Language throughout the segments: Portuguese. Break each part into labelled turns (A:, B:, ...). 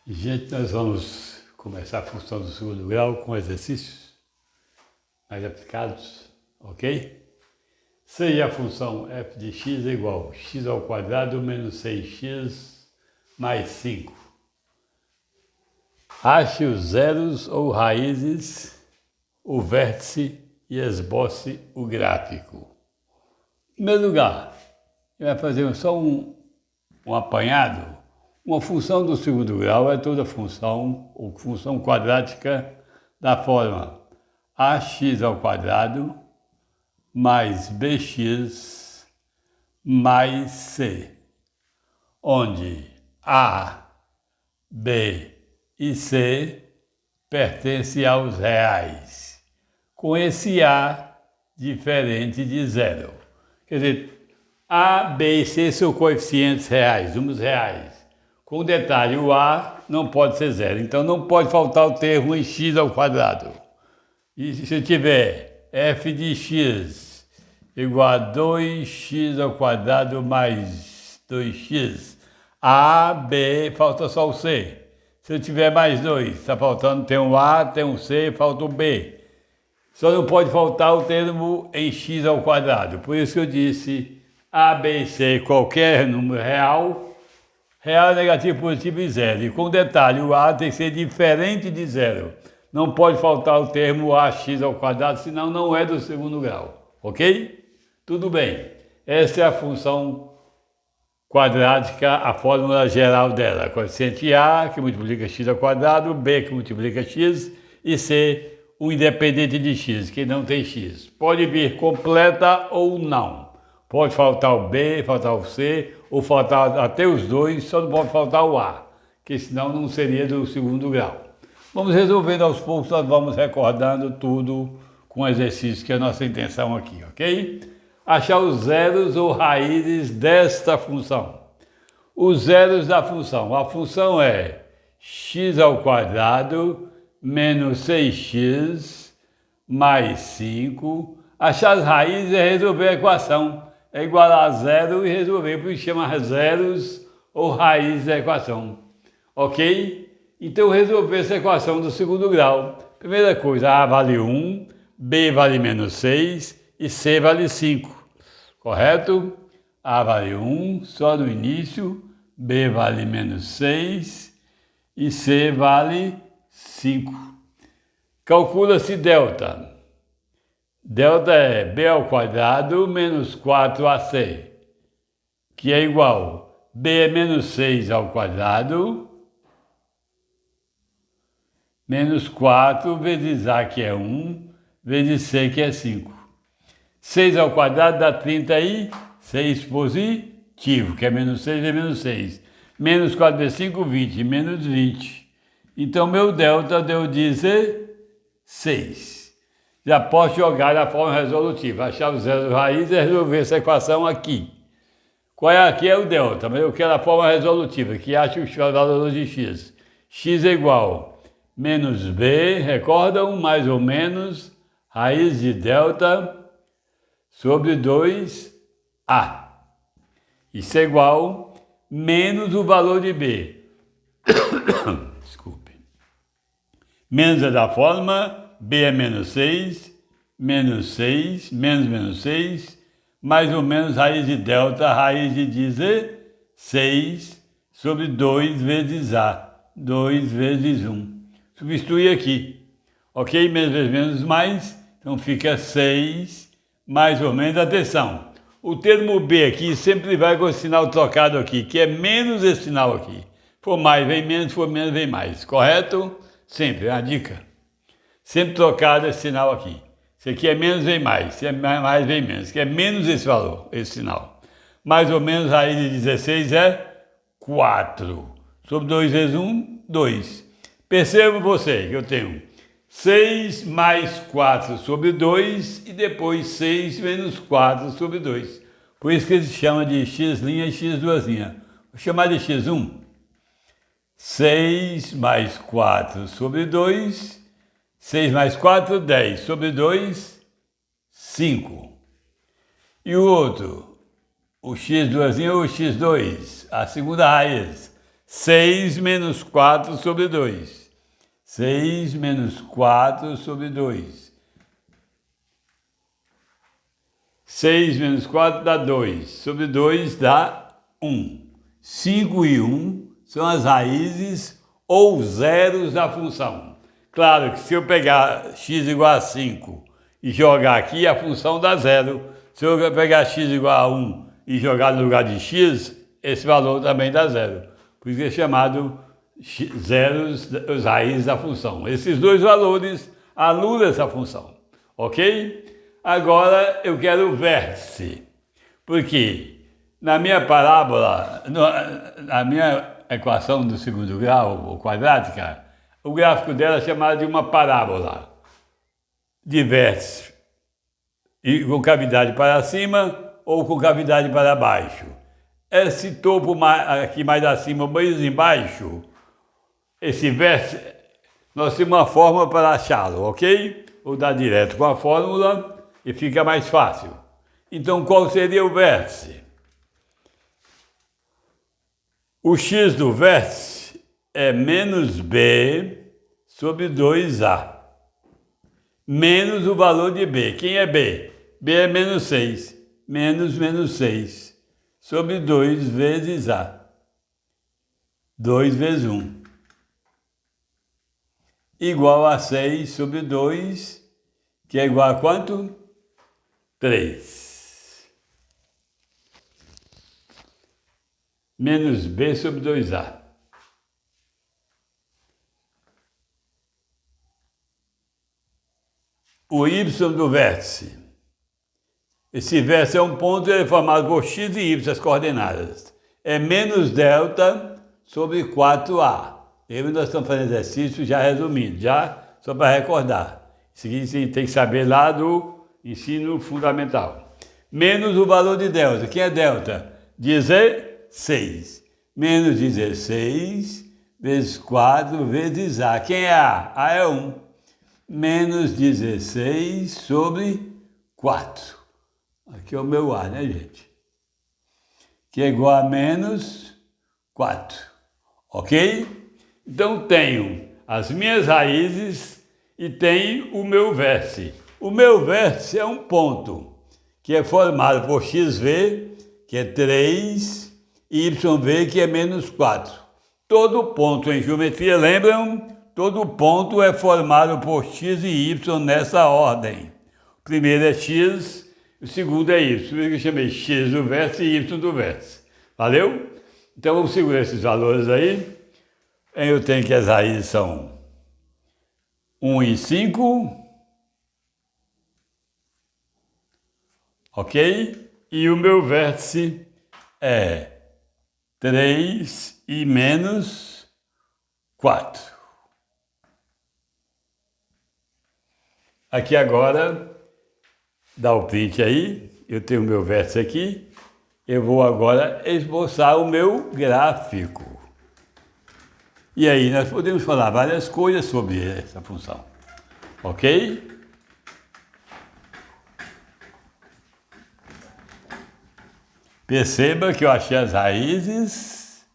A: Gente, nós vamos começar a função do segundo grau com exercícios mais aplicados, ok? Seja a função f de x é igual a x ao quadrado menos 6x mais 5. Ache os zeros ou raízes, o vértice e esboce o gráfico. Em primeiro lugar, ele vai fazer só um apanhado. Uma função do segundo grau é toda função ou função quadrática da forma ax ao quadrado mais bx mais c, onde a, b e c pertencem aos reais, com esse a diferente de zero. Quer dizer, a, b e c são coeficientes reais, números reais. Com detalhe, o a não pode ser zero, então não pode faltar o termo em x ao quadrado. E se eu tiver f de x igual a 2x ao quadrado mais 2x, a, b, falta só o c. Se eu tiver mais 2, está faltando, tem um a, tem um c, falta o b. Só não pode faltar o termo em x ao quadrado. Por isso que eu disse a, b e c, qualquer número real, negativo, positivo e zero. E com detalhe, o a tem que ser diferente de zero. Não pode faltar o termo ax ao quadrado, senão não é do segundo grau. Ok? Tudo bem. Essa é a função quadrática, a fórmula geral dela. Coeficiente a, que multiplica x ao quadrado, b, que multiplica x, e c, o independente de x, que não tem x. Pode vir completa ou não. Pode faltar o b, faltar o c, ou faltar até os dois, só não pode faltar o a, que senão não seria do segundo grau. Vamos resolvendo aos poucos, nós vamos recordando tudo com exercício, que é a nossa intenção aqui, ok? Achar os zeros ou raízes desta função. Os zeros da função. A função é x ao quadrado menos 6x mais 5. Achar as raízes é resolver a equação. É igualar a zero e resolver, por isso chama zeros ou raízes da equação. Ok? Então, resolver essa equação do segundo grau. Primeira coisa, a vale 1, b vale menos 6 e c vale 5. Correto? A vale 1, só no início, b vale menos 6 e c vale 5. Calcula-se delta. Delta é b ao quadrado menos 4ac, que é igual b é menos 6 ao quadrado, menos 4 vezes a, que é 1, vezes c, que é 5. 6 ao quadrado dá 36 positivo, que é menos 6 vezes menos 6. Menos 4 vezes 5, 20, menos 20. Então, meu delta deu 16. Já posso jogar na forma resolutiva. Achar os zeros raízes e resolver essa equação aqui. Qual é aqui? É o delta, mas eu quero a forma resolutiva, que acha os valores de x. X é igual a menos b, recordam? Mais ou menos, raiz de delta sobre 2a. Isso é igual a menos o valor de b. Desculpe. Menos é da forma... b é menos 6, menos 6, menos 6, mais ou menos raiz de delta, raiz de 16 sobre 2 vezes a, 2 vezes 1. Substitui aqui, ok? Menos vezes menos mais, então fica 6, mais ou menos, atenção. O termo b aqui sempre vai com o sinal trocado aqui, que é menos esse sinal aqui. For mais, vem menos, for menos, vem mais, correto? Sempre, é uma dica. Sempre trocado esse sinal aqui. Se aqui é menos, vem mais. Se é mais, vem menos. Se é menos esse valor, esse sinal. Mais ou menos, raiz de 16 é 4. Sobre 2 vezes 1, 2. Perceba você que eu tenho 6 mais 4 sobre 2 e depois 6 menos 4 sobre 2. Por isso que ele se chama de x' e x duas linhas. Vou chamar de x1. 6 mais 4 sobre 2... 6 mais 4, 10. Sobre 2, 5. E o outro? O x duas linhas ou o x2? A segunda raiz. 6 menos 4 sobre 2. 6 menos 4 sobre 2. 6 menos 4 dá 2. Sobre 2 dá 1. 5 e 1 são as raízes ou zeros da função. Claro que se eu pegar x igual a 5 e jogar aqui, a função dá 0. Se eu pegar x igual a 1 e jogar no lugar de x, esse valor também dá 0. Por isso é chamado zeros, as raízes da função. Esses dois valores anulam essa função, ok? Agora eu quero o vértice, porque na minha parábola, na minha equação do segundo grau, ou quadrática, o gráfico dela é chamado de uma parábola de vértice, e com cavidade para cima ou com cavidade para baixo. Esse topo aqui mais acima, mais embaixo, esse vértice, nós temos uma fórmula para achá-lo, ok? Vou dar direto com a fórmula e fica mais fácil. Então, qual seria o vértice? O x do vértice é menos b sobre 2a, menos o valor de b. Quem é b? b é menos 6, menos 6, sobre 2 vezes a. 2 vezes 1. Igual a 6 sobre 2, que é igual a quanto? 3. Menos b sobre 2a. O y do vértice. Esse vértice é um ponto, ele é formado por x e y, as coordenadas. É menos delta sobre 4a. Nós estamos fazendo exercício já resumindo, já só para recordar. Isso aqui você tem que saber lá do ensino fundamental. Menos o valor de delta. Quem é delta? 16. Menos 16 vezes 4 vezes a. Quem é a? A é 1. Menos 16 sobre 4. Aqui é o meu a, né, gente? Que é igual a menos 4. Ok? Então, tenho as minhas raízes e tenho o meu vértice. O meu vértice é um ponto que é formado por xv, que é 3, e yv, que é menos 4. Todo ponto em geometria, lembram? Todo ponto é formado por x e y nessa ordem. O primeiro é x, o segundo é y. Por isso que eu chamei x do vértice e y do vértice. Valeu? Então, vamos segurar esses valores aí. Eu tenho que as raízes são 1 e 5, ok? E o meu vértice é 3 e menos 4. Aqui agora, dá o print aí, eu tenho o meu vértice aqui, eu vou agora esboçar o meu gráfico. E aí nós podemos falar várias coisas sobre essa função, ok? Perceba que eu achei as raízes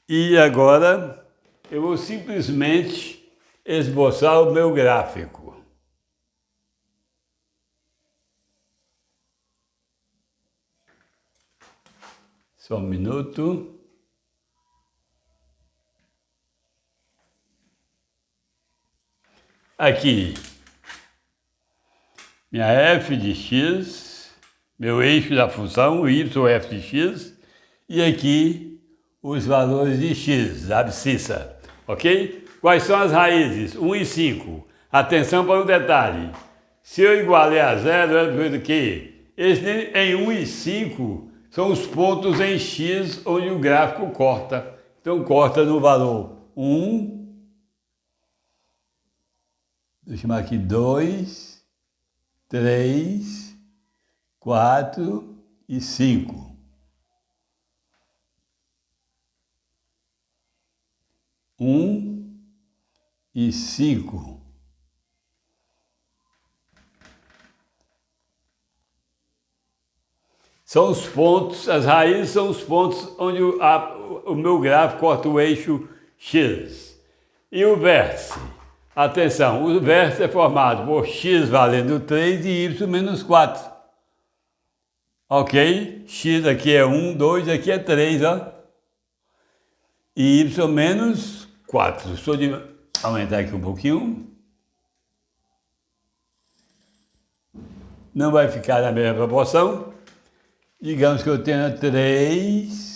A: e agora eu vou simplesmente esboçar o meu gráfico. Só um minuto. Aqui, minha f de x, meu eixo da função, y f de x, e aqui os valores de x, abscissa, ok? Quais são as raízes? 1 e 5. Atenção para um detalhe. Se eu igualei a zero, é do que? Em 1 e 5 são os pontos em x onde o gráfico corta. Então, corta no valor 1, vou chamar aqui 2, 3, 4 e 5. 1 e 5. são os pontos, as raízes são os pontos onde o meu gráfico corta o eixo X. E o vértice? Atenção, o vértice é formado por x valendo 3 e y menos 4. Ok? X aqui é 1, 2, aqui é 3, ó. E y menos 4. Só de aumentar aqui um pouquinho. Não vai ficar na mesma proporção. Digamos que eu tenha 3...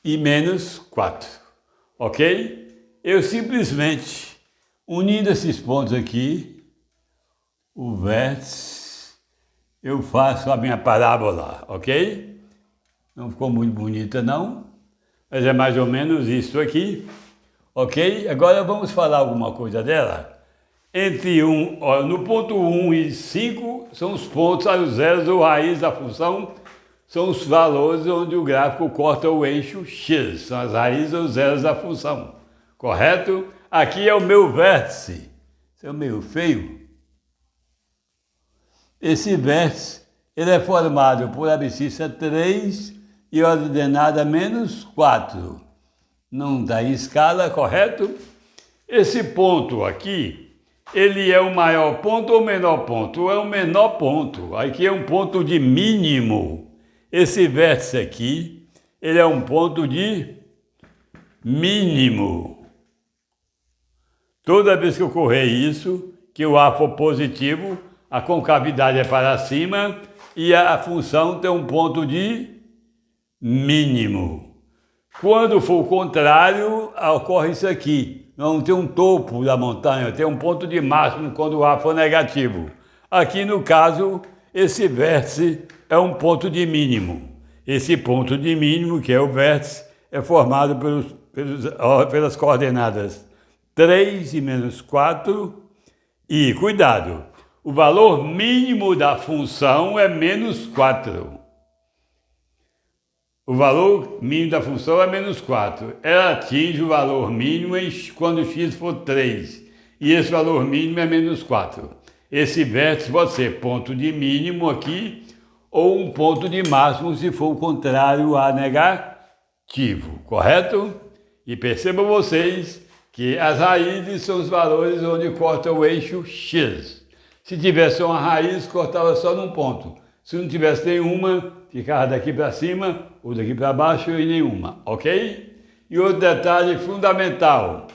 A: e menos 4, ok? Eu simplesmente, unindo esses pontos aqui, o vértice, eu faço a minha parábola, ok? Não ficou muito bonita não, mas é mais ou menos isso aqui, ok? Agora vamos falar alguma coisa dela. No ponto 1 e 5 são os pontos, os zeros ou raiz da função, são os valores onde o gráfico corta o eixo X, são as raízes ou zeros da função, correto? Aqui é o meu vértice, isso é meio feio. Esse vértice, ele é formado por abscissa 3 e ordenada menos 4. Não está em escala, correto? Esse ponto aqui, ele é o maior ponto ou o menor ponto? É o menor ponto, aqui é um ponto de mínimo. Esse vértice aqui, ele é um ponto de mínimo. Toda vez que ocorrer isso, que o A for positivo, a concavidade é para cima e a função tem um ponto de mínimo. Quando for o contrário, ocorre isso aqui. Não tem um topo da montanha, tem um ponto de máximo quando o A for negativo. Aqui, no caso, esse vértice é um ponto de mínimo. Esse ponto de mínimo, que é o vértice, é formado pelas coordenadas 3 e menos 4. E, cuidado, o valor mínimo da função é menos 4. O valor mínimo da função é menos 4. Ela atinge o valor mínimo quando x for 3. E esse valor mínimo é menos 4. Esse vértice pode ser ponto de mínimo aqui, ou um ponto de máximo se for o contrário a negativo, correto? E percebam vocês que as raízes são os valores onde corta o eixo X. Se tivesse uma raiz, cortava só num ponto. Se não tivesse nenhuma, ficava daqui para cima ou daqui para baixo e nenhuma, ok? E outro detalhe fundamental,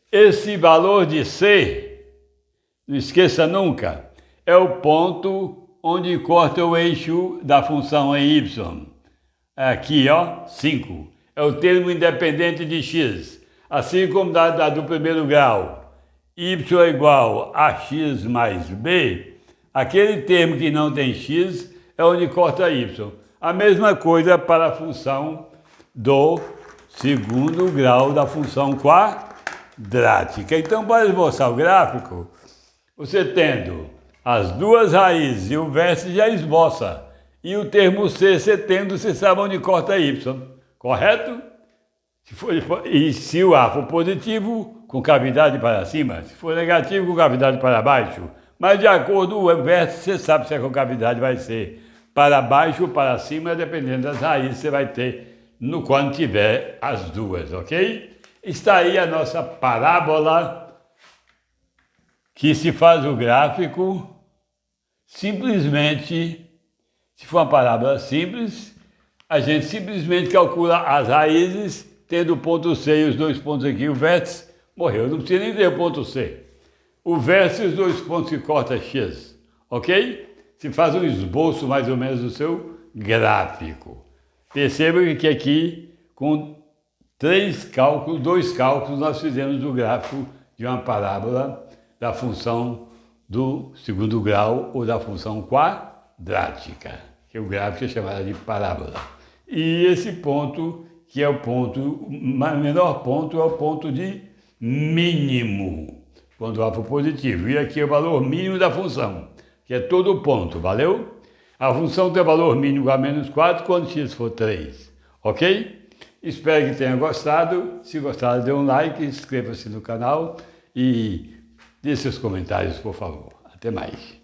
A: esse valor de C, não esqueça nunca, é o ponto onde corta o eixo da função em y. Aqui, ó, 5. É o termo independente de x. Assim como da do primeiro grau, y é igual a x mais b, aquele termo que não tem x é onde corta y. A mesma coisa para a função do segundo grau da função quadrática. Então, para esboçar o gráfico, você tendo as duas raízes e o vértice já esboça. E o termo C, você tendo, você sabe onde corta y. Correto? E se o A for positivo, com cavidade para cima. Se for negativo, com cavidade para baixo. Mas de acordo com o vértice, você sabe se a concavidade vai ser para baixo ou para cima, dependendo das raízes você vai ter quando tiver as duas, ok? Está aí a nossa parábola, que se faz o gráfico simplesmente, se for uma parábola simples, a gente simplesmente calcula as raízes, tendo o ponto C e os dois pontos aqui, o vértice, morreu. Não precisa nem ter o ponto C. O vértice e os dois pontos que corta X, ok? Se faz um esboço mais ou menos do seu gráfico. Perceba que aqui, com dois cálculos, nós fizemos o gráfico de uma parábola da função do segundo grau ou da função quadrática, que o gráfico é chamado de parábola. E esse ponto, que é o menor ponto, é o ponto de mínimo, quando o A for positivo. E aqui é o valor mínimo da função, que é todo o ponto, valeu? A função tem valor mínimo igual a menos 4 quando x for 3. Ok? Espero que tenha gostado. Se gostado, dê um like, inscreva-se no canal e dê seus comentários, por favor. Até mais.